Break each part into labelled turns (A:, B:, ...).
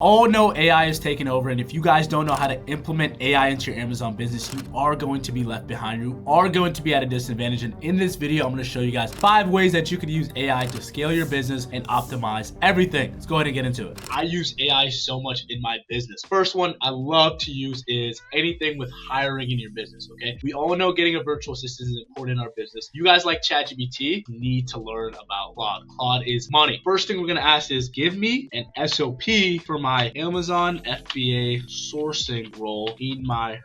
A: All know AI is taking over, and if you guys don't know how to implement AI into your Amazon business, you are going to be left behind. You are going to be at a disadvantage. And in this video, I'm going to show you guys 5 ways that you can use AI to scale your business and optimize everything. Let's go ahead and get into it. I use AI so much in my business. First one I love to use is anything with hiring in your business. Okay, we all know getting a virtual assistant is important in our business. You guys like ChatGPT, need to learn about Claude. Claude is money. First thing we're going to ask is give me an SOP for my Amazon FBA sourcing role in my.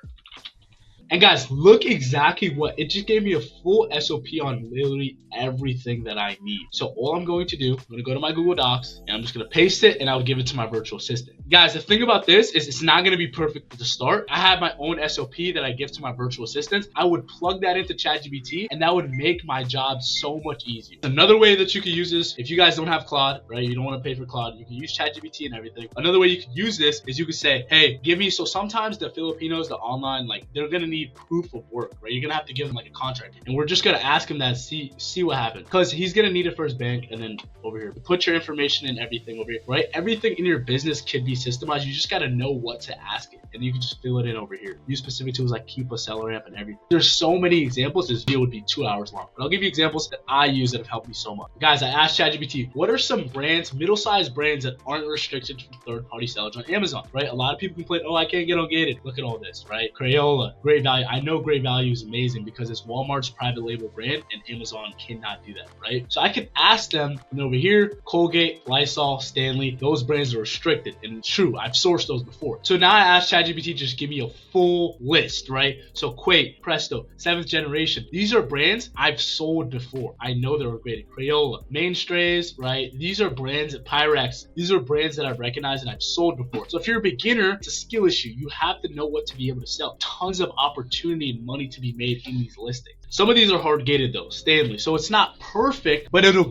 A: And guys, look exactly what it just gave me, a full SOP on literally everything that I need. So all I'm going to do, I'm going to go to my Google Docs and I'm just going to paste it and I'll give it to my virtual assistant. Guys, the thing about this is it's not going to be perfect at the start. I have my own SOP that I give to my virtual assistants. I would plug that into ChatGPT and that would make my job so much easier. Another way that you can use this, if you guys don't have Claude, right? You don't want to pay for Claude, you can use ChatGPT and everything. Another way you can use this is you can say, hey, give me, so sometimes the Filipinos, the online, like they're going to need proof of work, right? You're gonna have to give them like a contract, and we're just gonna ask him that, see what happens, because he's gonna need it for his bank. And then over here, put your information and everything over here, right? Everything in your business can be systemized. You just gotta know what to ask it, and you can just fill it in over here. Use specific tools like Keep a Seller Amp and everything. There's so many examples. This video would be 2 hours long, but I'll give you examples that I use that have helped me so much. Guys, I asked ChatGPT, what are some brands, middle-sized brands that aren't restricted from third-party sellers on Amazon, right? A lot of people complain, oh, I can't get on Gated. Look at all this, right? Crayola, Great Value. I know Great Value is amazing because it's Walmart's private label brand and Amazon cannot do that, right? So I could ask them, and over here, Colgate, Lysol, Stanley, those brands are restricted. And it's true, I've sourced those before. So now I asked ChatGPT, just give me a full list, right? So Quake, Presto, 7th Generation. These are brands I've sold before. I know they're great. Crayola, Mainstays, right? These are brands at Pyrex. These are brands that I've recognized and I've sold before. So if you're a beginner, it's a skill issue. You have to know what to be able to sell. Tons of opportunity and money to be made in these listings. Some of these are hard gated though, Stanley. So it's not perfect, but it'll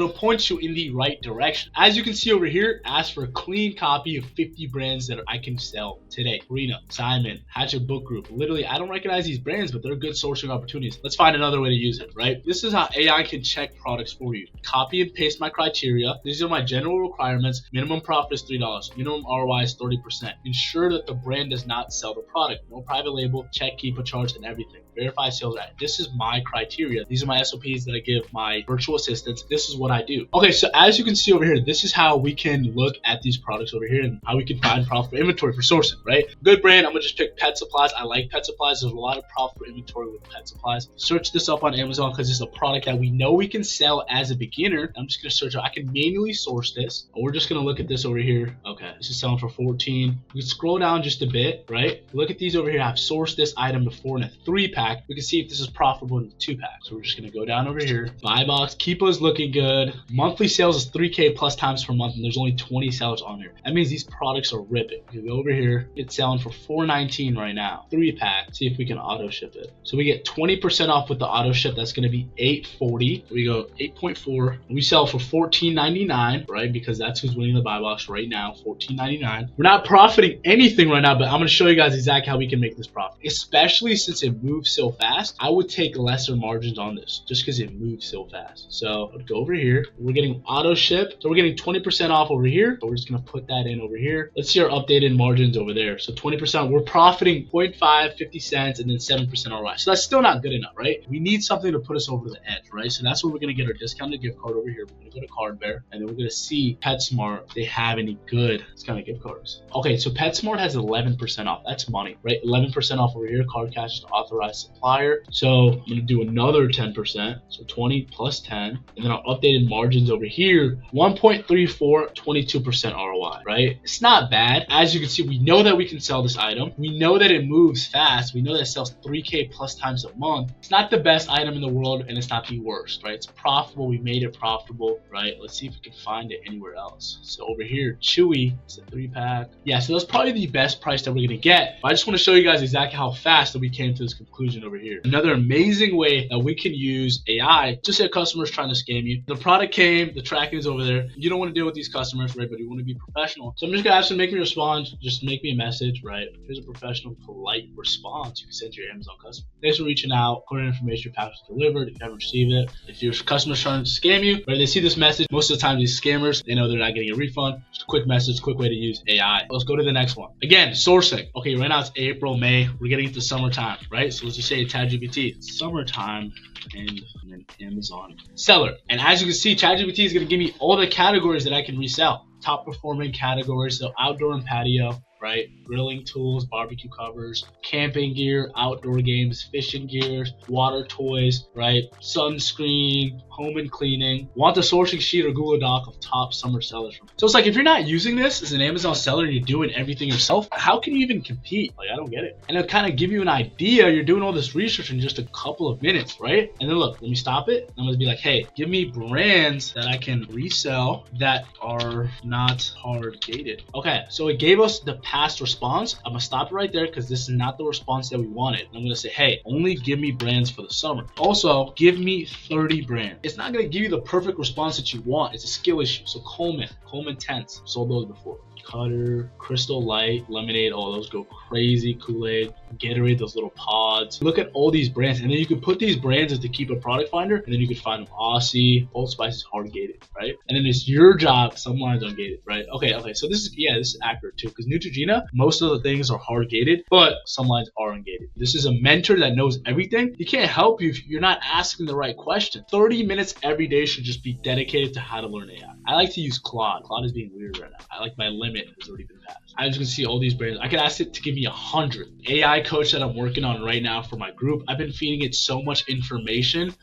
A: point you in the right direction. As you can see over here, ask for a clean copy of 50 brands that I can sell today. Rena, Simon, Hatchet Book Group. Literally, I don't recognize these brands, but they're good sourcing opportunities. Let's find another way to use it, right? This is how AI can check products for you. Copy and paste my criteria. These are my general requirements. Minimum profit is $3. Minimum ROI is 30%. Ensure that the brand does not sell the product. No private label, check, keep a charge, and everything. Verify sales ad. This is my criteria. These are my SOPs that I give my virtual assistants. This is what I do. Okay, so as you can see over here, this is how we can look at these products over here and how we can find profitable inventory for sourcing, right? Good brand, I'm gonna just pick pet supplies. I like pet supplies. There's a lot of profitable inventory with pet supplies. Search this up on Amazon because it's a product that we know we can sell as a beginner. I'm just gonna search it. I can manually source this. We're just gonna look at this over here. Okay, this is selling for 14. We can scroll down just a bit, right? Look at these over here. I've sourced this item before in a 3-pack. We can see if this is profitable in the 2-pack. So we're just gonna go down over here. Buy box, Keepa's looking good. Monthly sales is 3K plus times per month, and there's only 20 sellers on here. That means these products are ripping. We go over here. It's selling for $4.19 right now. 3-pack. See if we can auto ship it. So we get 20% off with the auto ship. That's gonna be $8.40. We go 8.4. We sell for $14.99, right? Because that's who's winning the buy box right now. $14.99. We're not profiting anything right now, but I'm gonna show you guys exactly how we can make this profit. Especially since it moves so fast, I would take lesser margins on this just because it moves so fast. So I'd go over here. We're getting auto ship. So we're getting 20% off over here. So we're just going to put that in over here. Let's see our updated margins over there. So 20%, we're profiting 0.5, 50 cents, and then 7% ROI. So that's still not good enough, right? We need something to put us over the edge, right? So that's where we're going to get our discounted gift card over here. We're going to go to Card Bear, and then we're going to see PetSmart if they have any good discounted gift cards. Okay, so PetSmart has 11% off. That's money, right? 11% off over here. Card cash is authorized supplier. So I'm going to do another 10%. So 20 plus 10. And then our updated margins over here, 1.34, 22% ROI, right? It's not bad. As you can see, we know that we can sell this item. We know that it moves fast. We know that it sells 3K plus times a month. It's not the best item in the world, and it's not the worst, right? It's profitable. We made it profitable, right? Let's see if we can find it anywhere else. So over here, Chewy, it's a 3-pack. Yeah, so that's probably the best price that we're going to get. But I just want to show you guys exactly how fast that we came to this conclusion over here. Another amazing way that we can use AI. Just say a customer's trying to scam you. The product came, the tracking is over there. You don't want to deal with these customers, right? But you want to be professional. So I'm just gonna ask them to make me respond. Just make me a message, right? Here's a professional, polite response you can send to your Amazon customer. Thanks for reaching out. Current information, your package delivered. If you haven't received it, if your customer's trying to scam you, right? They see this message. Most of the time, these scammers, they know they're not getting a refund. Just a quick message, quick way to use AI. Let's go to the next one. Again, sourcing. Okay, right now it's April, May. We're getting into summertime, right? So let's just say ChatGPT, summertime and an Amazon seller. And as you can see, ChatGPT is going to give me all the categories that I can resell. Top performing categories, so outdoor and patio, right? Grilling tools, barbecue covers, camping gear, outdoor games, fishing gears, water toys, right? Sunscreen, home and cleaning. Want the sourcing sheet or Google Doc of top summer sellers. So it's like, if you're not using this as an Amazon seller and you're doing everything yourself, how can you even compete? Like, I don't get it. And it'll kind of give you an idea. You're doing all this research in just a couple of minutes, right? And then look, let me stop it. I'm gonna be like, hey, give me brands that I can resell that are not hard gated. Okay, so it gave us the past response. I'm gonna stop it right there because this is not the response that we wanted. I'm gonna say, hey, only give me brands for the summer. Also, give me 30 brands. It's not gonna give you the perfect response that you want. It's a skill issue. So Coleman Tents, sold those before. Cutter, Crystal Light, Lemonade, all those go crazy. Kool-Aid, Gatorade, those little pods. Look at all these brands, and then you could put these brands as the keep a product finder, and then you could find them. Aussie, Old Spice is hard gated, right? And then it's your job. Some lines are gated, right? Okay. So this is accurate too, because Neutrogena, most of the things are hard gated, but some lines are ungated. This is a mentor that knows everything. He can't help you if you're not asking the right question. 30 minutes every day should just be dedicated to how to learn AI. I like to use Claude. Claude is being weird right now. I like my limit has already been passed. I'm just gonna see all these brands. I could ask it to give me 100. AI coach that I'm working on right now for my group, I've been feeding it so much information.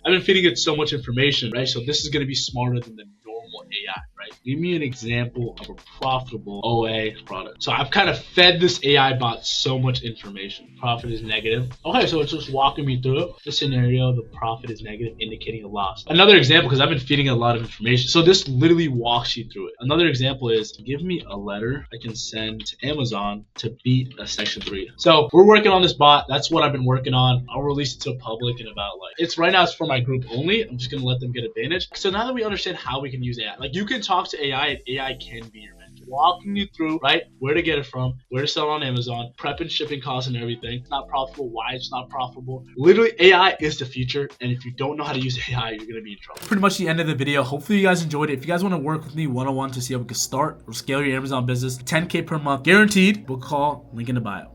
A: Right? So this is gonna be smarter than the normal AI, right? Give me an example of a profitable OA product. So I've kind of fed this AI bot so much information. Profit is negative. Okay, so it's just walking me through the scenario. The profit is negative, indicating a loss. Another example, because I've been feeding it a lot of information. So this literally walks you through it. Another example is, give me a letter I can send to Amazon to beat a Section 3. So we're working on this bot. That's what I've been working on. I'll release it to the public in about right now it's for my group only. I'm just gonna let them get advantage. So now that we understand how we can use AI, like you can talk to AI and AI can be your mentor, walking you through, right, where to get it from, where to sell on Amazon, prep and shipping costs and everything. It's not profitable, why it's not profitable. Literally, AI is the future, and if you don't know how to use AI, you're gonna be in trouble. Pretty much the end of the video. Hopefully you guys enjoyed it. If you guys want to work with me one-on-one to see how we can start or scale your Amazon business, 10K per month guaranteed, book call, link in the bio.